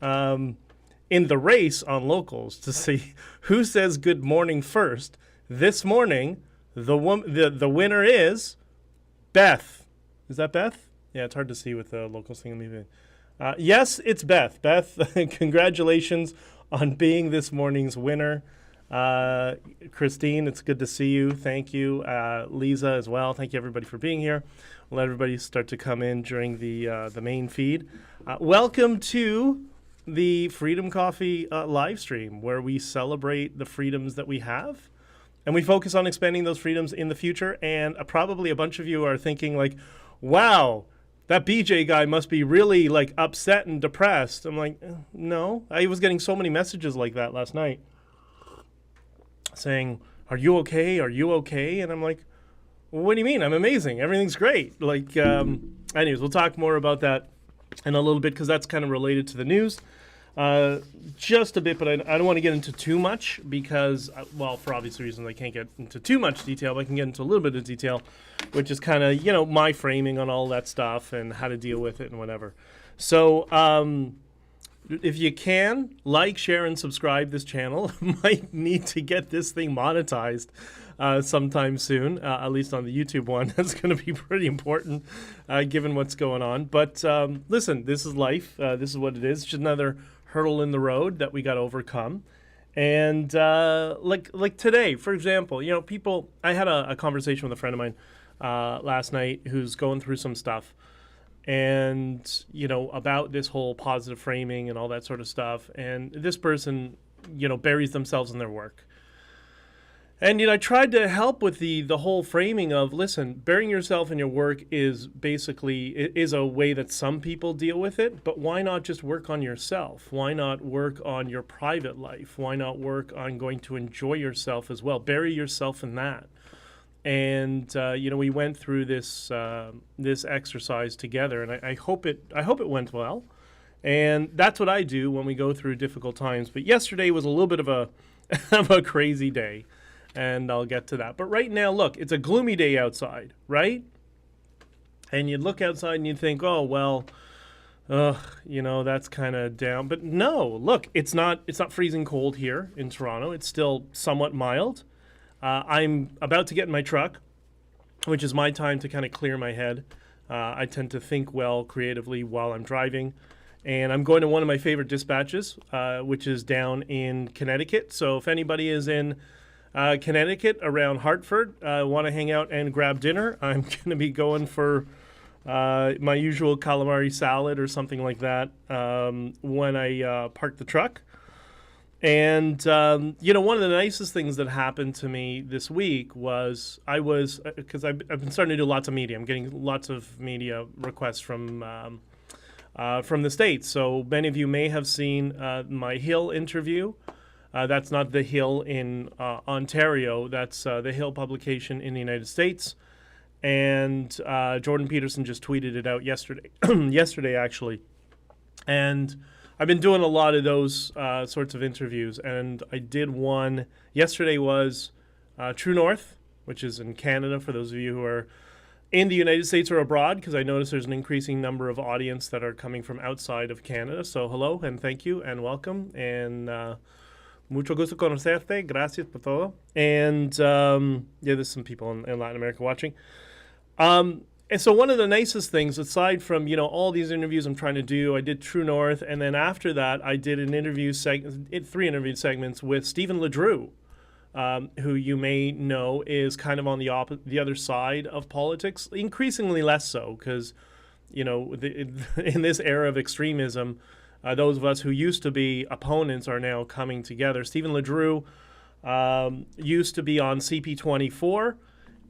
in the race on locals to see who says good morning first. This morning, the winner is Beth. Is that Beth? Yeah, it's hard to see with the locals thing. Yes, it's Beth. Beth, congratulations on being this morning's winner. Christine, it's good to see you. Thank you. Lisa as well. Thank you, everybody, for being here. We'll let everybody start to come in during the main feed. Welcome to the Freedom Coffee live stream, where we celebrate the freedoms that we have, and we focus on expanding those freedoms in the future. And probably a bunch of you are thinking like, wow, that BJ guy must be really like upset and depressed. I'm like, no. I was getting so many messages like that last night saying, are you okay? Are you okay? And I'm like, well, what do you mean? I'm amazing. Everything's great. Like, anyways, we'll talk more about that in a little bit, because that's kind of related to the news just a bit, but I don't want to get into too much because, well, for obvious reasons, I can't get into too much detail, but I can get into a little bit of detail, which is kind of, my framing on all that stuff and how to deal with it and whatever. So if you can, like, share, and subscribe this channel. Might need to get this thing monetized sometime soon, at least on the YouTube one. That's going to be pretty important given what's going on. But listen, this is life. This is what it is. It's just another hurdle in the road that we got to overcome. And like today, for example, people, I had a conversation with a friend of mine last night who's going through some stuff. And, about this whole positive framing and all that sort of stuff. And this person, buries themselves in their work. And, I tried to help with the whole framing of, listen, burying yourself in your work is is a way that some people deal with it, but why not just work on yourself? Why not work on your private life? Why not work on going to enjoy yourself as well? Bury yourself in that. And we went through this exercise together, and I hope it went well. And that's what I do when we go through difficult times. But yesterday was a little bit of a crazy day, and I'll get to that. But right now, look, it's a gloomy day outside, right? And you look outside and you think, oh well, that's kind of down. But no, look, it's not freezing cold here in Toronto. It's still somewhat mild. I'm about to get in my truck, which is my time to kind of clear my head. I tend to think well creatively while I'm driving. And I'm going to one of my favorite dispatches, which is down in Connecticut. So if anybody is in Connecticut around Hartford, want to hang out and grab dinner, I'm going to be going for my usual calamari salad or something like that when I park the truck. And, one of the nicest things that happened to me this week was because I've been starting to do lots of media. I'm getting lots of media requests from the States. So many of you may have seen my Hill interview. That's not the Hill in Ontario. That's the Hill publication in the United States. And Jordan Peterson just tweeted it out yesterday actually. And I've been doing a lot of those sorts of interviews, and I did one. Yesterday was True North, which is in Canada, for those of you who are in the United States or abroad, because I notice there's an increasing number of audience that are coming from outside of Canada. So hello, and thank you, and welcome, and mucho gusto conocerte, gracias por todo. And there's some people in Latin America watching. And so one of the nicest things, aside from, all these interviews I'm trying to do, I did True North, and then after that, I did an three interview segments with Stephen LeDrew, who you may know is kind of on the other side of politics, increasingly less so, because, in this era of extremism, those of us who used to be opponents are now coming together. Stephen LeDrew used to be on CP24,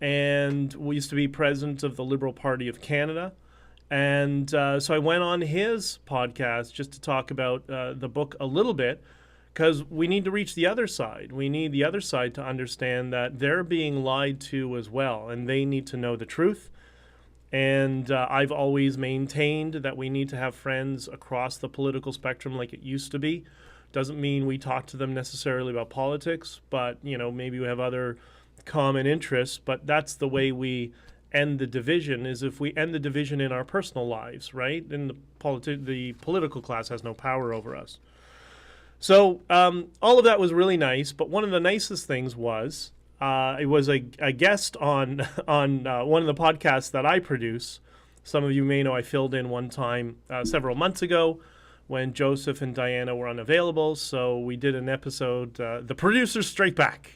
and we used to be president of the Liberal Party of Canada. And so I went on his podcast just to talk about the book a little bit, because we need to reach the other side. We need the other side to understand that they're being lied to as well, and they need to know the truth. And I've always maintained that we need to have friends across the political spectrum like it used to be. Doesn't mean we talk to them necessarily about politics, but maybe we have other common interests, but that's the way we end the division is if we end the division in our personal lives, right? And the political class has no power over us. So all of that was really nice, but one of the nicest things was it was a guest on one of the podcasts that I produce. Some of you may know I filled in one time several months ago when Joseph and Diana were unavailable. So we did an episode, The Producer's Straight Back.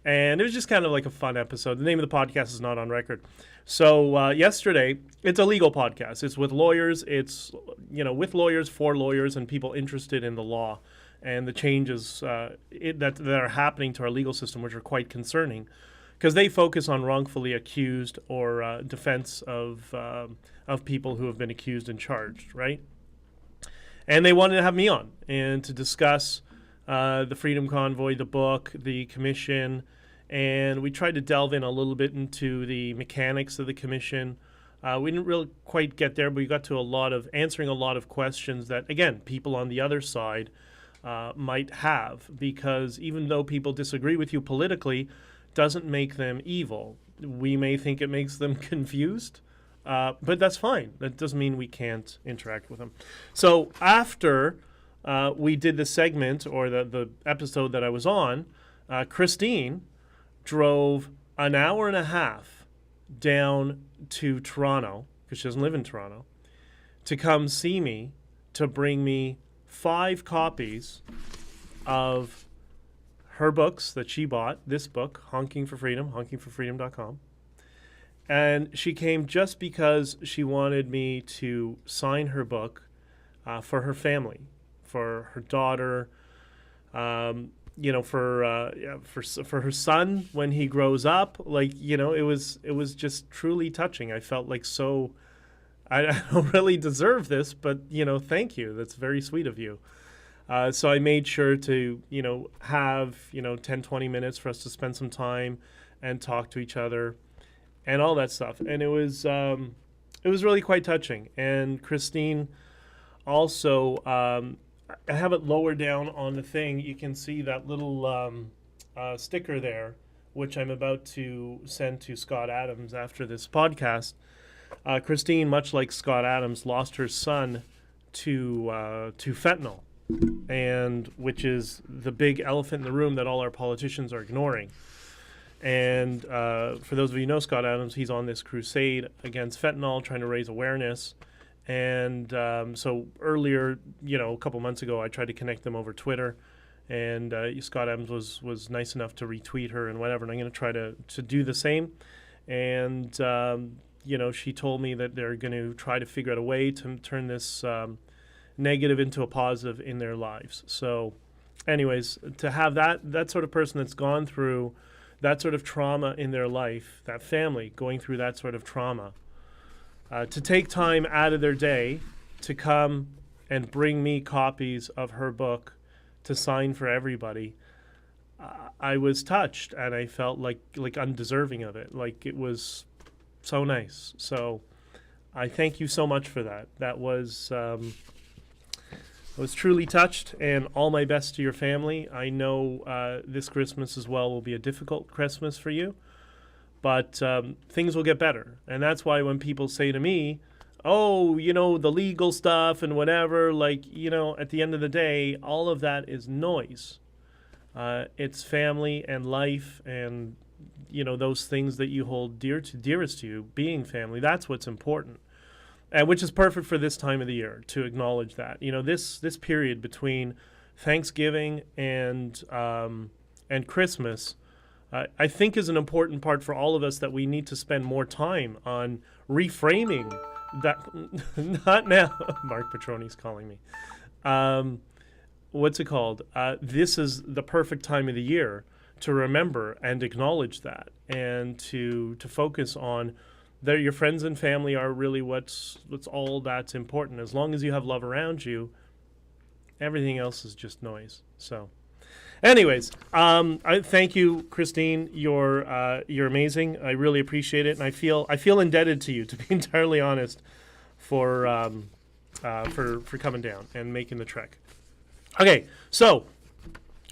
And it was just kind of like a fun episode. The name of the podcast is not on record. So yesterday, it's a legal podcast. It's with lawyers. It's, with lawyers, for lawyers, and people interested in the law and the changes that are happening to our legal system, which are quite concerning, because they focus on wrongfully accused or defense of people who have been accused and charged, right? And they wanted to have me on and to discuss the Freedom Convoy, the book, the commission, and we tried to delve in a little bit into the mechanics of the commission. We didn't really quite get there, but we got to answering a lot of questions that, again, people on the other side might have, because even though people disagree with you politically, doesn't make them evil. We may think it makes them confused, but that's fine. That doesn't mean we can't interact with them. So after we did the segment or the episode that I was on, Christine drove an hour and a half down to Toronto, because she doesn't live in Toronto, to come see me, to bring me 5 copies of her books that she bought, this book, Honking For Freedom, honkingforfreedom.com. And she came just because she wanted me to sign her book for her family, for her daughter, for her son when he grows up. It was just truly touching. I felt like I don't really deserve this, but thank you. That's very sweet of you. So I made sure to have 10-20 minutes for us to spend some time and talk to each other and all that stuff. And it was really quite touching. And Christine also, I have it lower down on the thing. You can see that little sticker there, which I'm about to send to Scott Adams after this podcast. Christine, much like Scott Adams, lost her son to fentanyl, and which is the big elephant in the room that all our politicians are ignoring. And for those of you who know Scott Adams, he's on this crusade against fentanyl, trying to raise awareness. And so earlier, a couple months ago, I tried to connect them over Twitter, and Scott Adams was nice enough to retweet her and whatever, and I'm going to try to do the same. And, she told me that they're going to try to figure out a way to turn this negative into a positive in their lives. So anyways, to have that sort of person that's gone through that sort of trauma in their life, that family going through that sort of trauma, to take time out of their day to come and bring me copies of her book to sign for everybody, I was touched, and I felt like undeserving of it. Like, it was so nice. So I thank you so much for that. That was I was truly touched, and all my best to your family. I know this Christmas as well will be a difficult Christmas for you, but things will get better. And that's why when people say to me, oh, the legal stuff and whatever, at the end of the day, all of that is noise. It's family and life and, those things that you hold dearest to you, being family. That's what's important. And which is perfect for this time of the year, to acknowledge that. This period between Thanksgiving and Christmas, I think is an important part for all of us, that we need to spend more time on reframing that. Not now. Mark Petroni's calling me. What's it called? This is the perfect time of the year to remember and acknowledge that, and to focus on that your friends and family are really what's all that's important. As long as you have love around you, everything else is just noise. So anyways, I thank you, Christine. You're amazing. I really appreciate it, and I feel indebted to you, to be entirely honest, for coming down and making the trek. Okay, so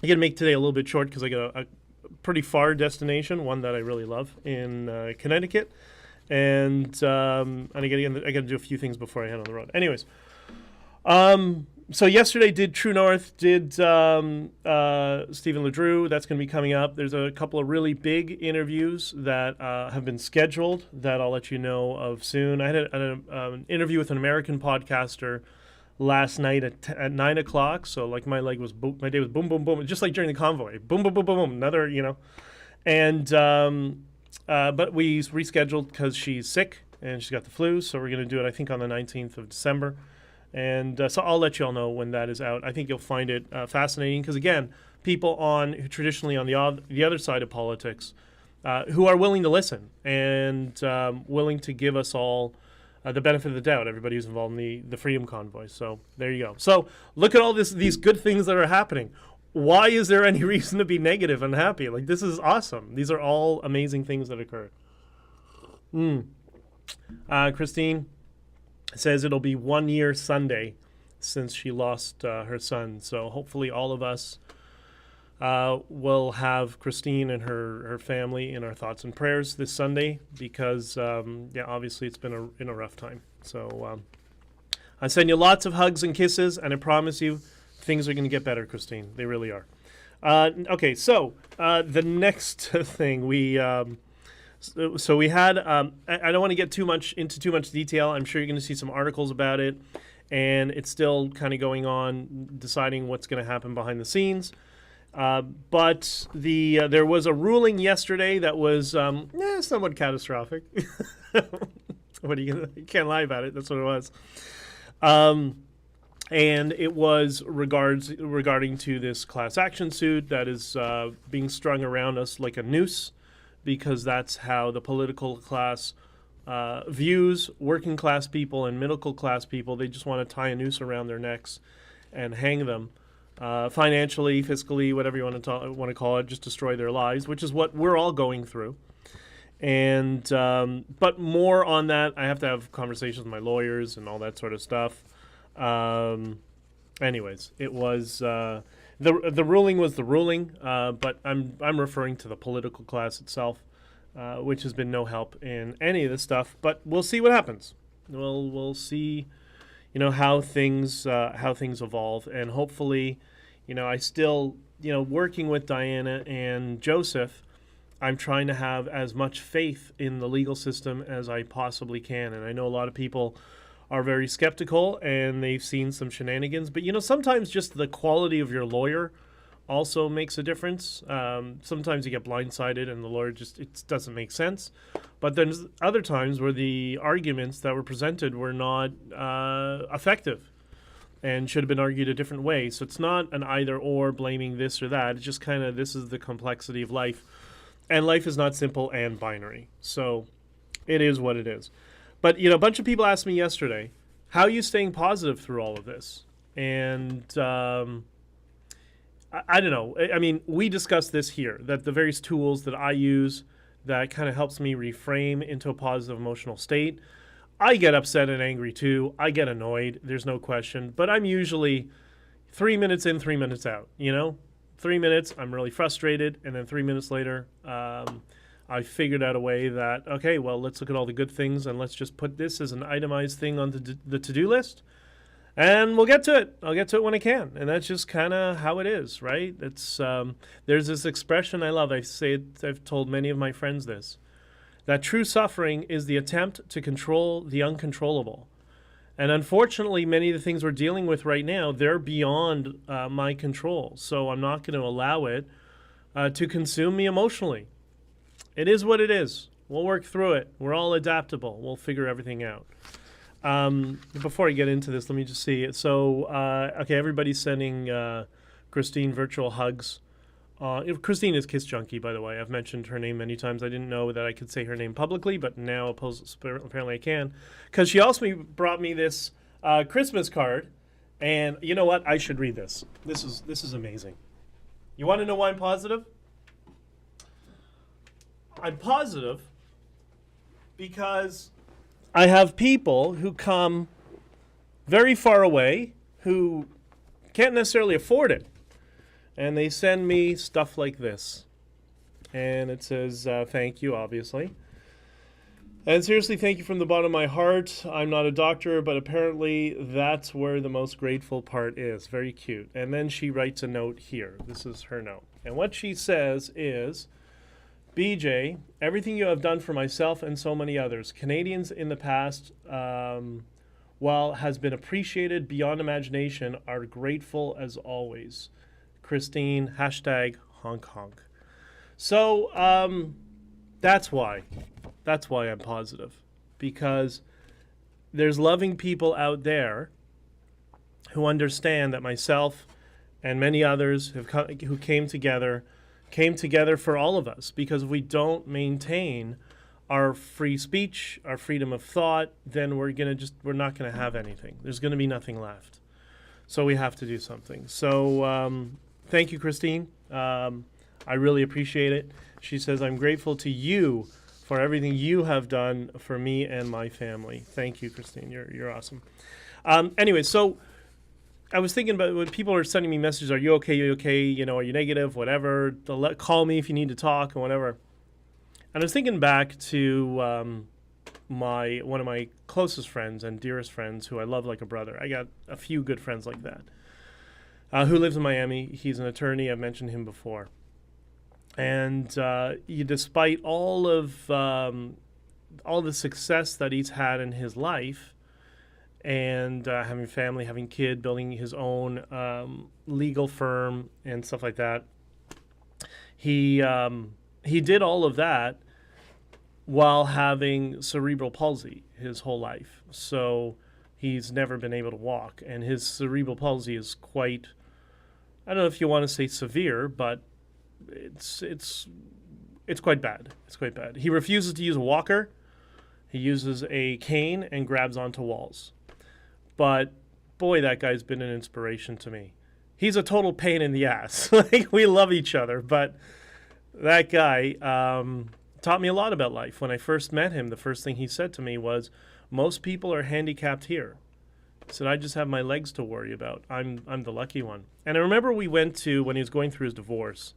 I'm gonna make today a little bit short because I got a pretty far destination, one that I really love in Connecticut. And I gotta do a few things before I head on the road. Anyways, so yesterday did True North, did Stephen LeDrew. That's going to be coming up. There's a couple of really big interviews that have been scheduled that I'll let you know of soon. I had an interview with an American podcaster last night at 9 o'clock. So like my day was boom, boom, boom, just like during the Convoy, boom, boom, boom, boom, boom. Another, and but we rescheduled because she's sick and she's got the flu. So we're going to do it, I think, on the 19th of December. And so I'll let you all know when that is out. I think you'll find it fascinating because, again, people who traditionally on the other side of politics who are willing to listen and willing to give us all the benefit of the doubt, everybody who's involved in the Freedom Convoy. So there you go. So look at all these good things that are happening. Why is there any reason to be negative and happy? Like, this is awesome. These are all amazing things that occur. Christine says it'll be 1 year Sunday since she lost her son. So hopefully all of us will have Christine and her family in our thoughts and prayers this Sunday because, obviously it's been a rough time. So I send you lots of hugs and kisses, and I promise you things are going to get better, Christine. They really are. Okay, so the next thing So we had, I don't want to get into too much detail. I'm sure you're going to see some articles about it, and it's still kind of going on, deciding what's going to happen behind the scenes. But there was a ruling yesterday that was somewhat catastrophic. You can't lie about it. That's what it was. And it was regarding to this class action suit that is being strung around us like a noose, because that's how the political class views working class people and middle class people. They just want to tie a noose around their necks and hang them financially, fiscally, whatever you want to call it, just destroy their lives, which is what we're all going through. And but more on that, I have to have conversations with my lawyers and all that sort of stuff. Anyways, it was the ruling was the ruling, but I'm referring to the political class itself, which has been no help in any of this stuff. But we'll see what happens. We'll see, how things evolve, and hopefully, I still, working with Diana and Joseph, I'm trying to have as much faith in the legal system as I possibly can, and I know a lot of people are very skeptical and they've seen some shenanigans. But, sometimes just the quality of your lawyer also makes a difference. Sometimes you get blindsided and the lawyer it doesn't make sense. But then there's other times where the arguments that were presented were not effective and should have been argued a different way. So it's not an either or, blaming this or that. It's just kind of, this is the complexity of life. And life is not simple and binary. So it is what it is. But, a bunch of people asked me yesterday, how are you staying positive through all of this? And I don't know. I mean, we discussed this here, that the various tools that I use that kind of helps me reframe into a positive emotional state. I get upset and angry too. I get annoyed. There's no question. But I'm usually 3 minutes in, 3 minutes out, 3 minutes, I'm really frustrated. And then 3 minutes later, I figured out a way that, okay, well, let's look at all the good things and let's just put this as an itemized thing on the to-do list, and we'll get to it. I'll get to it when I can, and that's just kind of how it is, right? It's there's this expression I love. I've told many of my friends this, that true suffering is the attempt to control the uncontrollable. And unfortunately, many of the things we're dealing with right now, they're beyond my control. So I'm not going to allow it to consume me emotionally. It is what it is. We'll work through it. We're all adaptable. We'll figure everything out. Before I get into this, let me just see. So, okay, everybody's sending Christine virtual hugs. Christine is Kiss Junkie, by the way. I've mentioned her name many times. I didn't know that I could say her name publicly, but now apparently I can. Because she also brought me this Christmas card. And you know what? I should read this. This is amazing. You want to know why I'm positive? I'm positive because I have people who come very far away who can't necessarily afford it. And they send me stuff like this. And it says, thank you, obviously. And seriously, thank you from the bottom of my heart. I'm not a doctor, but apparently that's where the most grateful part is. Very cute. And then she writes a note here. This is her note. And what she says is, BJ, everything you have done for myself and so many others, Canadians in the past, while has been appreciated beyond imagination, are grateful as always. Christine, hashtag honk honk. So that's why. That's why I'm positive. Because there's loving people out there who understand that myself and many others who came together for all of us. Because if we don't maintain our free speech, our freedom of thought, then we're not gonna have anything. There's gonna be nothing left. So we have to do something. So thank you, Christine. I really appreciate it. She says, I'm grateful to you for everything you have done for me and my family. Thank you, Christine. You're awesome. Anyway, so I was thinking about when people are sending me messages, are you okay? Are you okay? You know, are you negative? Whatever. Call me if you need to talk and whatever. And I was thinking back to one of my closest friends and dearest friends who I love like a brother. I got a few good friends like that. Who lives in Miami. He's an attorney. I've mentioned him before. And despite all the success that he's had in his life, and having family, having kid, building his own legal firm and stuff like that, he did all of that while having cerebral palsy his whole life. So he's never been able to walk, and his cerebral palsy is quite, I don't know if you want to say severe, but it's quite bad. It's quite bad. He refuses to use a walker. He uses a cane and grabs onto walls. But boy, that guy's been an inspiration to me. He's a total pain in the ass. Like, we love each other, but that guy taught me a lot about life. When I first met him, the first thing he said to me was, most people are handicapped here. He said, I just have my legs to worry about. I'm the lucky one. And I remember we went to, when he was going through his divorce,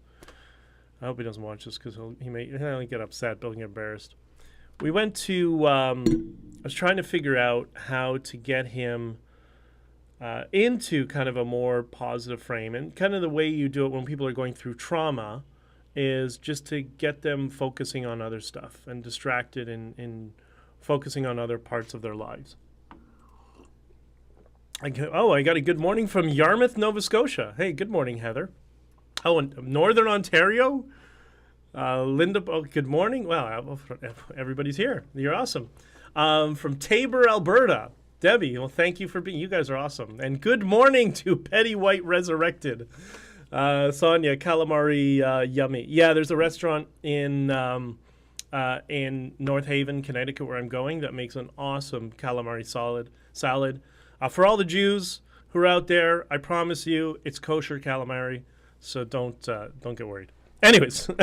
I hope he doesn't watch this because he'll get upset, but he'll get embarrassed. We went to, I was trying to figure out how to get him into kind of a more positive frame. And kind of the way you do it when people are going through trauma is just to get them focusing on other stuff and distracted and focusing on other parts of their lives. I got a good morning from Yarmouth, Nova Scotia. Hey, good morning, Heather. Oh, and Northern Ontario? Linda, good morning. Wow, everybody's here. You're awesome. From Tabor, Alberta. Debbie, well, thank you for being, you guys are awesome. And good morning to Petty White Resurrected. Sonia, calamari, yummy. Yeah, there's a restaurant in North Haven, Connecticut, where I'm going, that makes an awesome calamari salad. For all the Jews who are out there, I promise you, it's kosher calamari. So don't get worried. Anyways, the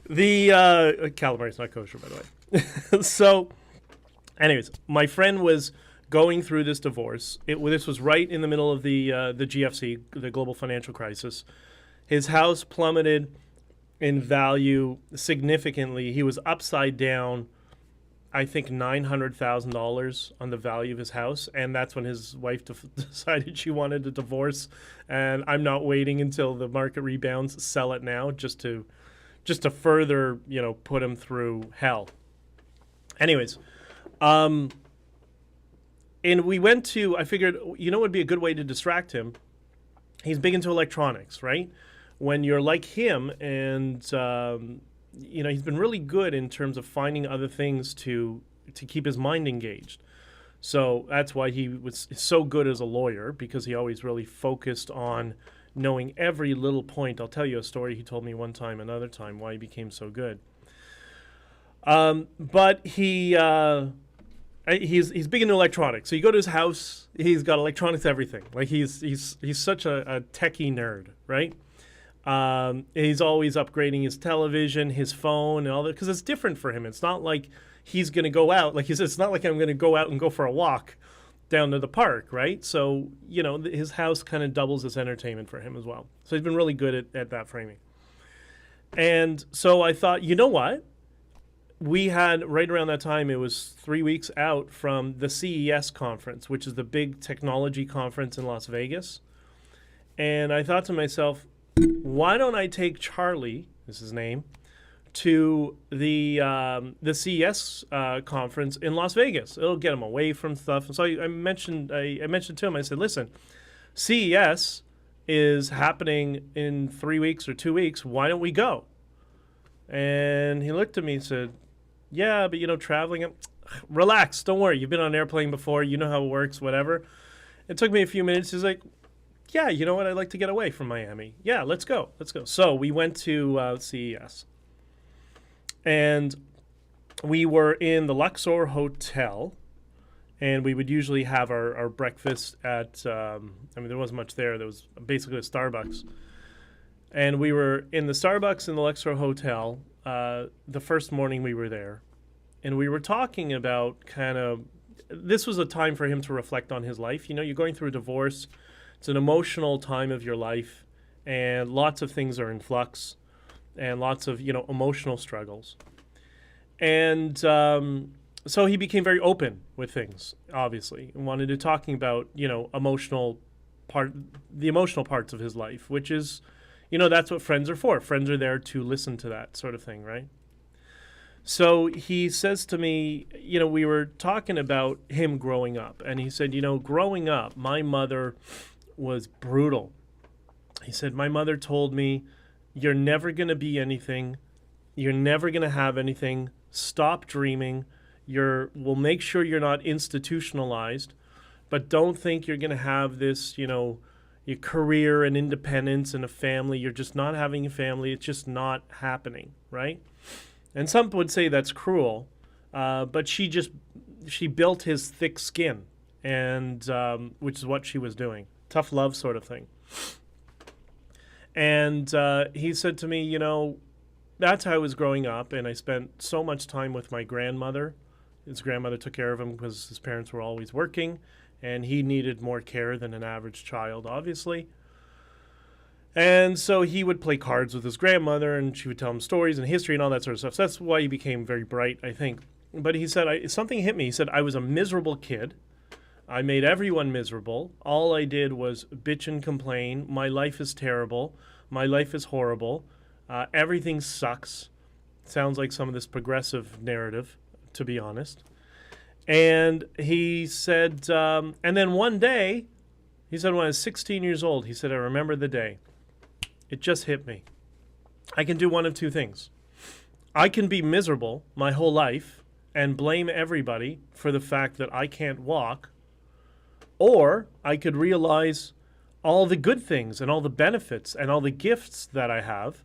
calamari is not kosher, by the way. So, anyways, my friend was going through this divorce. This was right in the middle of the GFC, the global financial crisis. His house plummeted in value significantly. He was upside down, I think, $900,000 on the value of his house, and that's when his wife decided she wanted a divorce. And I'm not waiting until the market rebounds, sell it now, just to further, put him through hell. Anyways, and we went to, I figured, what would be a good way to distract him? He's big into electronics, right? When you're like him and he's been really good in terms of finding other things to keep his mind engaged. So that's why he was so good as a lawyer, because he always really focused on knowing every little point. I'll tell you a story he told me one time, another time, why he became so good. But he's big into electronics. So you go to his house, he's got electronics, everything. Like he's such a techie nerd, right? He's always upgrading his television, his phone, and all that, because it's different for him. It's not like he's going to go out. Like he said, it's not like I'm going to go out and go for a walk down to the park, right? So, his house kind of doubles as entertainment for him as well. So he's been really good at that framing. And so I thought, you know what? we had, right around that time, it was 3 weeks out from the CES conference, which is the big technology conference in Las Vegas. And I thought to myself, why don't I take Charlie, this is his name, to the CES conference in Las Vegas? It'll get him away from stuff. And so I mentioned to him, I said, listen, CES is happening in 3 weeks or 2 weeks. Why don't we go? And he looked at me and said, yeah, but, traveling, relax, don't worry. You've been on an airplane before. You know how it works, whatever. It took me a few minutes. He's like, yeah, you know what? I'd like to get away from Miami. Yeah, let's go. So we went to CES. And we were in the Luxor Hotel. And we would usually have our breakfast at, there wasn't much there. There was basically a Starbucks. And we were in the Starbucks in the Luxor Hotel the first morning we were there. And we were talking about this was a time for him to reflect on his life. You're going through a divorce. It's an emotional time of your life. And lots of things are in flux. And lots of, emotional struggles. And so he became very open with things, obviously. And wanted to talking about, the emotional parts of his life, which is... that's what friends are for. Friends are there to listen to that sort of thing, right? So he says to me, we were talking about him growing up. And he said, growing up, my mother was brutal. He said, my mother told me, you're never going to be anything. You're never going to have anything. Stop dreaming. We'll make sure you're not institutionalized. But don't think you're going to have this, your career and independence and a family. You're just not having a family. It's just not happening, right? And some would say that's cruel, but she built his thick skin, and which is what she was doing. Tough love sort of thing. And he said to me, that's how I was growing up, and I spent so much time with my grandmother. His grandmother took care of him because his parents were always working. And he needed more care than an average child, obviously. And so he would play cards with his grandmother, and she would tell him stories and history and all that sort of stuff. So that's why he became very bright, I think. But he said, something hit me. He said, I was a miserable kid. I made everyone miserable. All I did was bitch and complain. My life is terrible. My life is horrible. Everything sucks. Sounds like some of this progressive narrative, to be honest. And he said, and then one day, he said, when I was 16 years old, he said, I remember the day. It just hit me. I can do one of two things. I can be miserable my whole life and blame everybody for the fact that I can't walk, or I could realize all the good things and all the benefits and all the gifts that I have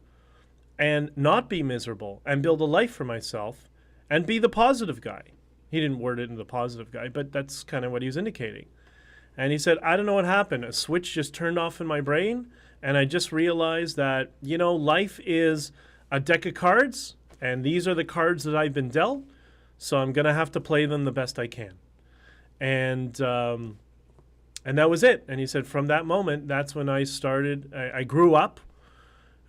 and not be miserable and build a life for myself and be the positive guy. He didn't word it in the positive guy, but that's kind of what he was indicating. And he said, I don't know what happened. A switch just turned off in my brain, and I just realized that, life is a deck of cards, and these are the cards that I've been dealt, so I'm going to have to play them the best I can. And that was it. And he said, from that moment, that's when I started. I grew up.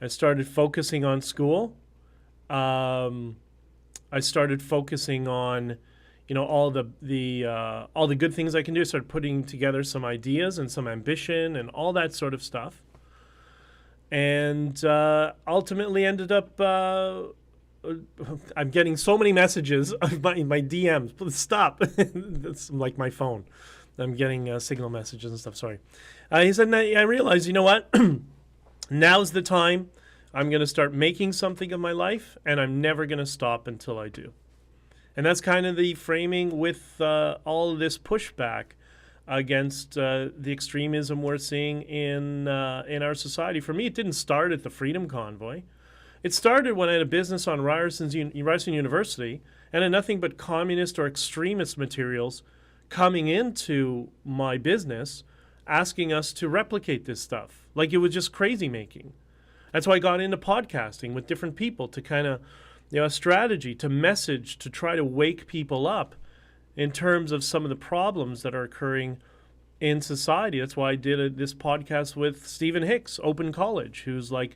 I started focusing on school. I started focusing on all the good things I can do. I started putting together some ideas and some ambition and all that sort of stuff. And ultimately ended up, I'm getting so many messages of my DMs. Please stop. That's like my phone. I'm getting signal messages and stuff. Sorry. He said, I realized, you know what? Now's the time. I'm going to start making something of my life, and I'm never going to stop until I do. And that's kind of the framing with all of this pushback against the extremism we're seeing in our society. For me, it didn't start at the Freedom Convoy. It started when I had a business on Ryerson University and had nothing but communist or extremist materials coming into my business asking us to replicate this stuff. Like it was just crazy making. That's why I got into podcasting with different people to kind of, a strategy to message, to try to wake people up in terms of some of the problems that are occurring in society. That's why I did this podcast with Stephen Hicks, Open College, who's like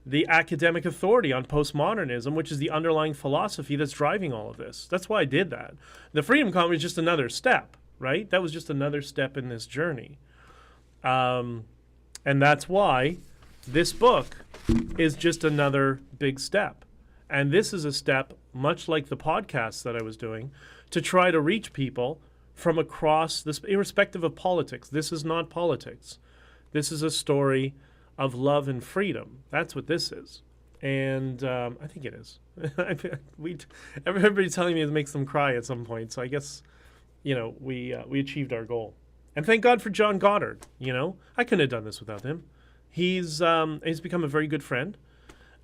the academic authority on postmodernism, which is the underlying philosophy that's driving all of this. That's why I did that. The Freedom Convoy is just another step, right? That was just another step in this journey. And that's why this book is just another big step. And this is a step, much like the podcasts that I was doing, to try to reach people from across this, irrespective of politics. This is not politics. This is a story of love and freedom. That's what this is. And I think it is. Everybody's telling me it makes them cry at some point. So I guess, we achieved our goal. And thank God for John Goddard. I couldn't have done this without him. He's become a very good friend.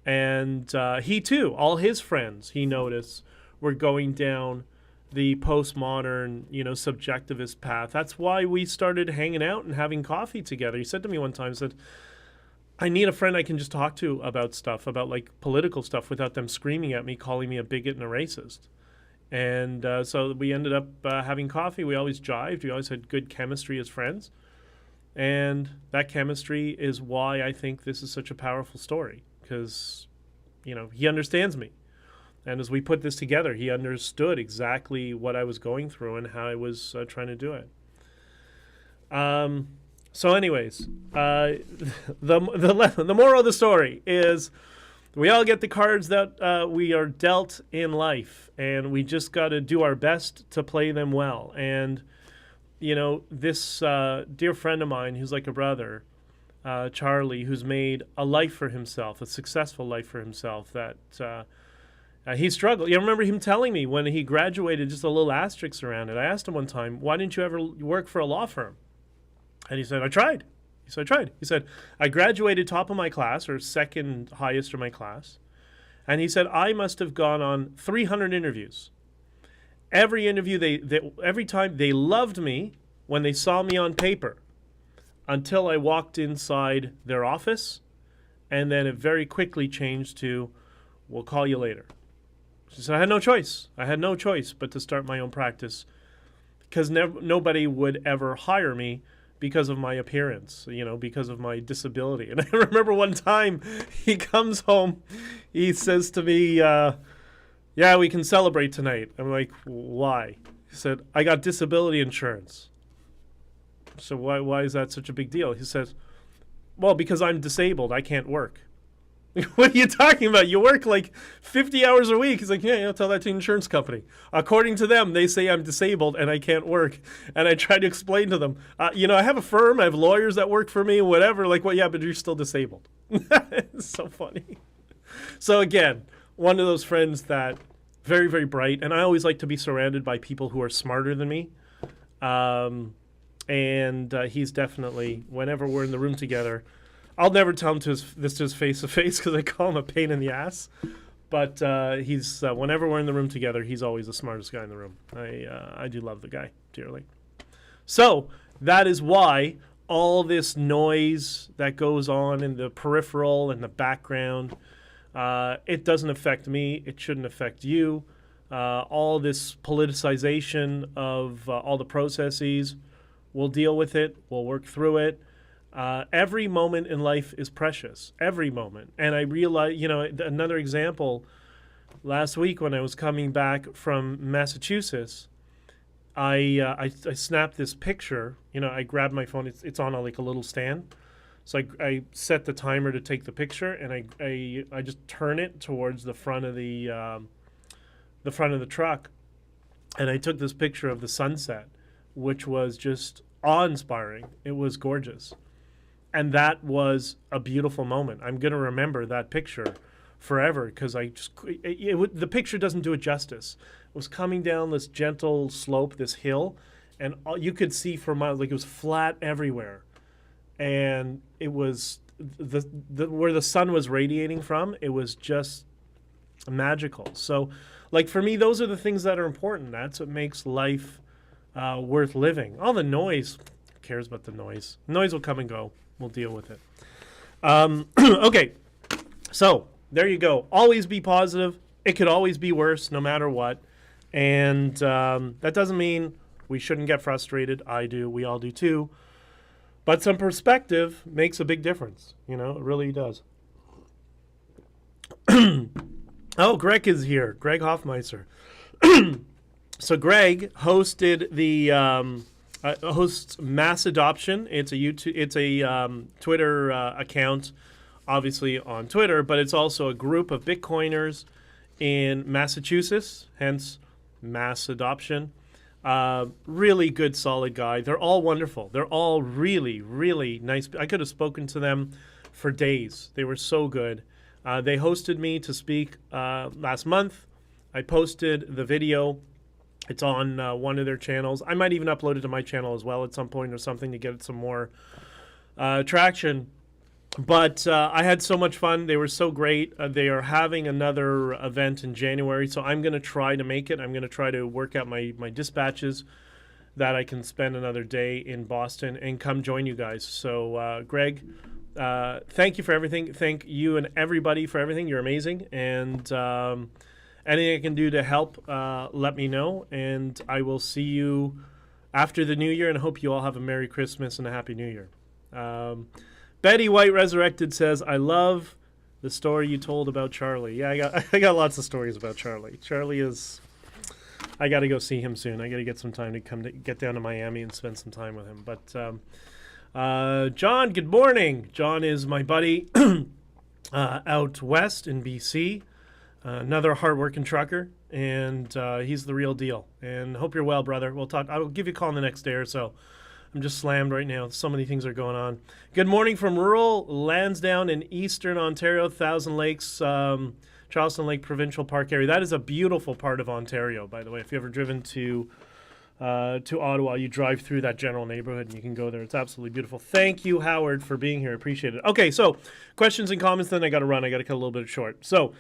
And he too, all his friends, he noticed, were going down the postmodern, subjectivist path. That's why we started hanging out and having coffee together. He said to me one time, said, I need a friend I can just talk to about stuff, about like political stuff, without them screaming at me, calling me a bigot and a racist. And so we ended up having coffee. We always jived. We always had good chemistry as friends. And that chemistry is why I think this is such a powerful story, because, he understands me. And as we put this together, he understood exactly what I was going through and how I was trying to do it. So anyways, the moral of the story is we all get the cards that we are dealt in life, and we just got to do our best to play them well. And, this dear friend of mine who's like a brother, Charlie, who's made a life for himself, a successful life for himself, that he struggled. You remember him telling me when he graduated, just a little asterisk around it. I asked him one time, why didn't you ever work for a law firm? And he said, I tried. He said, I graduated top of my class, or second highest of my class. And he said, I must have gone on 300 interviews. Every interview, every time they loved me when they saw me on paper, until I walked inside their office. And then it very quickly changed to, we'll call you later. She said, I had no choice. But to start my own practice, because nobody would ever hire me because of my appearance, because of my disability. And I remember one time he comes home, he says to me, yeah, we can celebrate tonight. I'm like, why? He said, I got disability insurance. So why is that such a big deal? He says, well, because I'm disabled, I can't work. What are you talking about? You work like 50 hours a week. He's like, yeah, tell that to the insurance company. According to them, they say I'm disabled and I can't work. And I try to explain to them, I have a firm, I have lawyers that work for me, whatever. Like, well, yeah, but you're still disabled. It's so funny. So again, one of those friends that very, very bright. And I always like to be surrounded by people who are smarter than me. And he's definitely, whenever we're in the room together, I'll never tell him this to his face-to-face because I call him a pain in the ass. But he's whenever we're in the room together, he's always the smartest guy in the room. I do love the guy dearly. So that is why all this noise that goes on in the peripheral and the background, it doesn't affect me. It shouldn't affect you. All this politicization of all the processes, we'll deal with it. We'll work through it. Every moment in life is precious, every moment. And I realized, another example, last week when I was coming back from Massachusetts, I snapped this picture. I grabbed my phone. It's on a little stand. So I set the timer to take the picture, and I just turn it towards the front of the truck, and I took this picture of the sunset, which was just awe-inspiring. It was gorgeous. And that was a beautiful moment. I'm going to remember that picture forever because the picture doesn't do it justice. It was coming down this gentle slope, this hill, and you could see for miles, it was flat everywhere. And it was where the sun was radiating from, it was just magical. So, for me, those are the things that are important. That's what makes life worth living. All the noise, who cares about the noise? Noise will come and go. We'll deal with it. Okay, so there you go. Always be positive. It could always be worse, no matter what. And that doesn't mean we shouldn't get frustrated. I do. We all do too. But some perspective makes a big difference. It really does. Oh, Greg is here. Greg Hoffmeister. So Greg hosted the hosts Mass Adoption. It's a YouTube. It's a Twitter account, obviously on Twitter, but it's also a group of Bitcoiners in Massachusetts. Hence, Mass Adoption. Really good, solid guy. They're all wonderful. They're all really, really nice. I could have spoken to them for days. They were so good. They hosted me to speak last month. I posted the video. It's on one of their channels. I might even upload it to my channel as well at some point or something to get some more traction. But I had so much fun. They were so great. They are having another event in January, so I'm going to try to make it. I'm going to try to work out my dispatches that I can spend another day in Boston and come join you guys. So, Greg, thank you for everything. Thank you and everybody for everything. You're amazing. And anything I can do to help, let me know. And I will see you after the new year, and I hope you all have a Merry Christmas and a Happy New Year. Betty White Resurrected says, I love the story you told about Charlie. Yeah, I got lots of stories about Charlie. Charlie is... I got to go see him soon. I got to get some time to get down to Miami and spend some time with him. But John, good morning. John is my buddy out west in BC. Another hardworking trucker, and he's the real deal. And hope you're well, brother. We'll talk. I'll give you a call in the next day or so. I'm just slammed right now. So many things are going on. Good morning from rural Lansdowne in eastern Ontario, Thousand Lakes, Charleston Lake Provincial Park area. That is a beautiful part of Ontario, by the way. If you've ever driven to Ottawa, you drive through that general neighborhood and you can go there. It's absolutely beautiful. Thank you, Howard, for being here. Appreciate it. Okay, so questions and comments, then I got to run. I got to cut a little bit short. So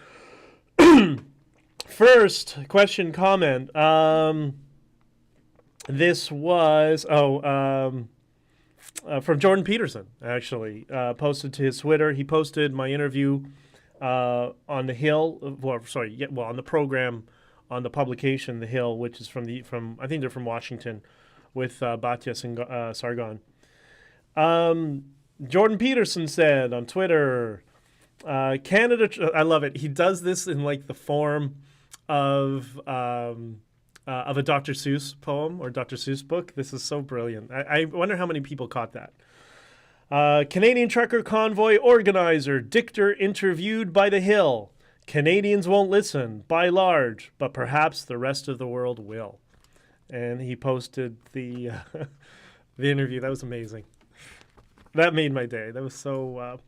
first question, comment. This was from Jordan Peterson, actually. Posted to his Twitter. He posted my interview on the Hill. On the program, on the publication, The Hill, which is from I think they're from Washington, with Batya Sargon. Jordan Peterson said on Twitter, Canada. I love it. He does this in like the form of a Dr. Seuss poem or Dr. Seuss book. This is so brilliant. I wonder how many people caught that. Canadian trucker convoy organizer Dichter interviewed by The Hill. Canadians won't listen, by large, but perhaps the rest of the world will. And he posted the the interview. That was amazing. That made my day. That was so...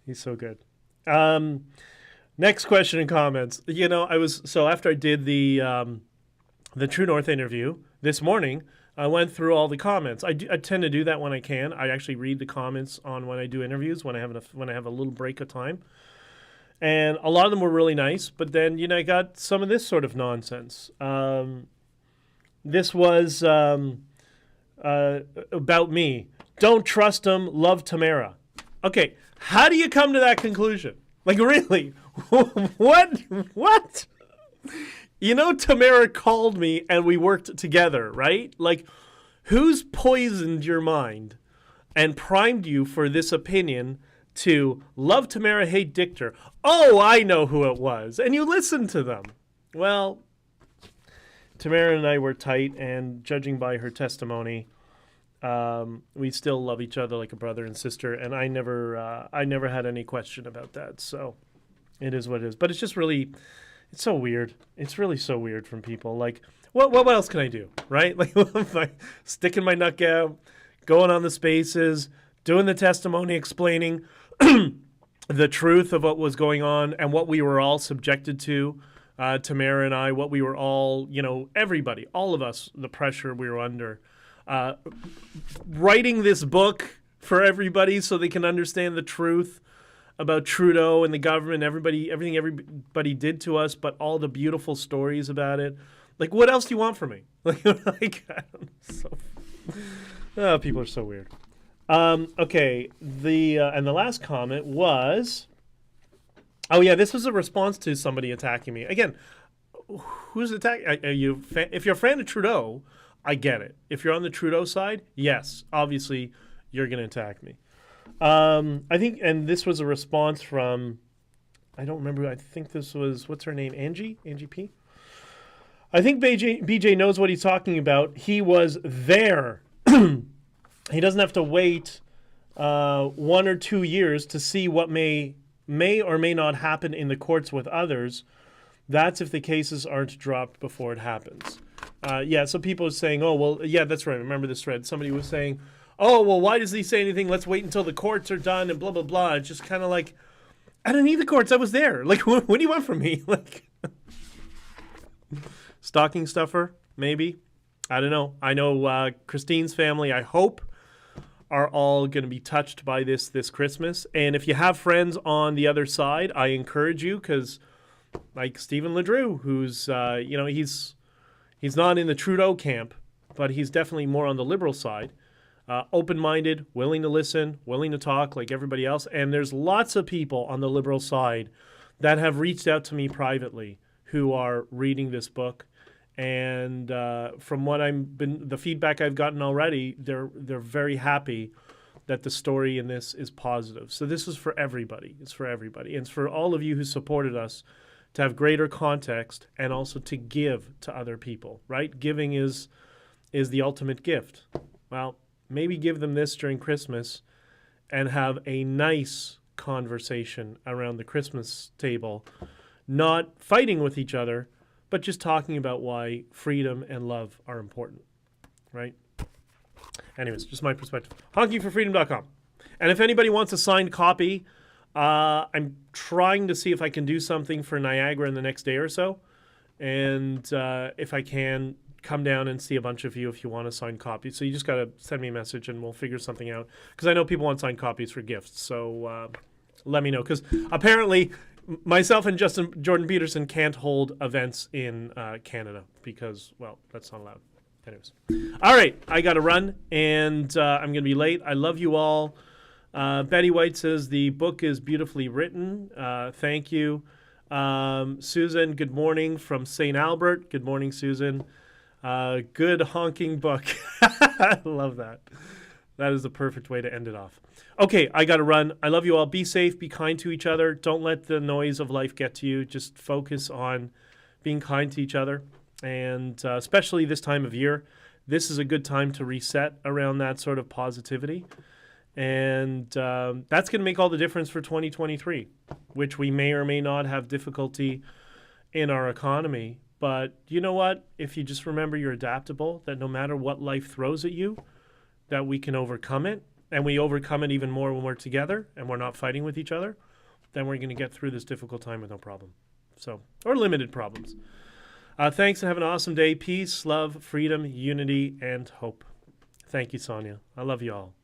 he's so good. Next question and comments. You know, after I did the True North interview this morning, I went through all the comments. I tend to do that when I can. I actually read the comments on when I do interviews, when I have a little break of time. And a lot of them were really nice, but then, I got some of this sort of nonsense. This was about me. Don't trust them, love Tamara. Okay, how do you come to that conclusion? Like, really? What? Tamara called me and we worked together, right? Like, who's poisoned your mind and primed you for this opinion to love Tamara, hate Dichter? Oh, I know who it was. And you listened to them. Well, Tamara and I were tight, and judging by her testimony, we still love each other like a brother and sister, and I never had any question about that. So it is what it is. But it's just really... It's so weird. It's really so weird from people. Like, what else can I do, right? Like, sticking my neck out, going on the spaces, doing the testimony, explaining the truth of what was going on and what we were all subjected to, Tamara and I, what we were all, everybody, all of us, the pressure we were under. Writing this book for everybody so they can understand the truth about Trudeau and the government, everything everybody did to us, but all the beautiful stories about it. Like, what else do you want from me? People are so weird. Okay, and the last comment was, this was a response to somebody attacking me. Again, who's attacking? If you're a fan of Trudeau, I get it. If you're on the Trudeau side, yes, obviously you're going to attack me. I think, and this was a response from I don't remember. I think this was, what's her name? Angie P. I think BJ knows what he's talking about. He was there. He doesn't have to wait 1 or 2 years to see what may or may not happen in the courts with others. That's if the cases aren't dropped before it happens. So people are saying, oh, well, yeah, that's right. Remember this thread. Somebody was saying, oh, well, why does he say anything? Let's wait until the courts are done and blah, blah, blah. It's just kind of like, I don't need the courts. I was there. Like, what do you want from me? Like, stocking stuffer, maybe. I don't know. I know Christine's family, I hope, are all going to be touched by this Christmas. And if you have friends on the other side, I encourage you, because like Stephen LeDrew, who's, he's not in the Trudeau camp, but he's definitely more on the liberal side. Open-minded, willing to listen, willing to talk like everybody else. And there's lots of people on the liberal side that have reached out to me privately who are reading this book. And from what the feedback I've gotten already, they're very happy that the story in this is positive. So this is for everybody. It's for everybody. And it's for all of you who supported us to have greater context and also to give to other people, right? Giving is the ultimate gift. Well, maybe give them this during Christmas and have a nice conversation around the Christmas table, not fighting with each other, but just talking about why freedom and love are important, right? Anyways, just my perspective. HonkingForFreedom.com. And if anybody wants a signed copy, I'm trying to see if I can do something for Niagara in the next day or so. And if I can, come down and see a bunch of you if you want a signed copy. So you just got to send me a message and we'll figure something out. Because I know people want signed copies for gifts. So let me know. Because apparently myself and Jordan Peterson can't hold events in Canada because, well, that's not allowed. Anyways. All right, I got to run, and I'm going to be late. I love you all. Betty White says the book is beautifully written. Thank you. Susan, good morning from St. Albert. Good morning, Susan. Good honking book. I love that. That is the perfect way to end it off. Okay, I got to run. I love you all. Be safe. Be kind to each other. Don't let the noise of life get to you. Just focus on being kind to each other. And especially this time of year, this is a good time to reset around that sort of positivity. And that's going to make all the difference for 2023, which we may or may not have difficulty in our economy. But you know what? If you just remember you're adaptable, that no matter what life throws at you, that we can overcome it. And we overcome it even more when we're together and we're not fighting with each other, then we're going to get through this difficult time with no problem. So, or limited problems. Thanks and have an awesome day. Peace, love, freedom, unity, and hope. Thank you, Sonia. I love you all.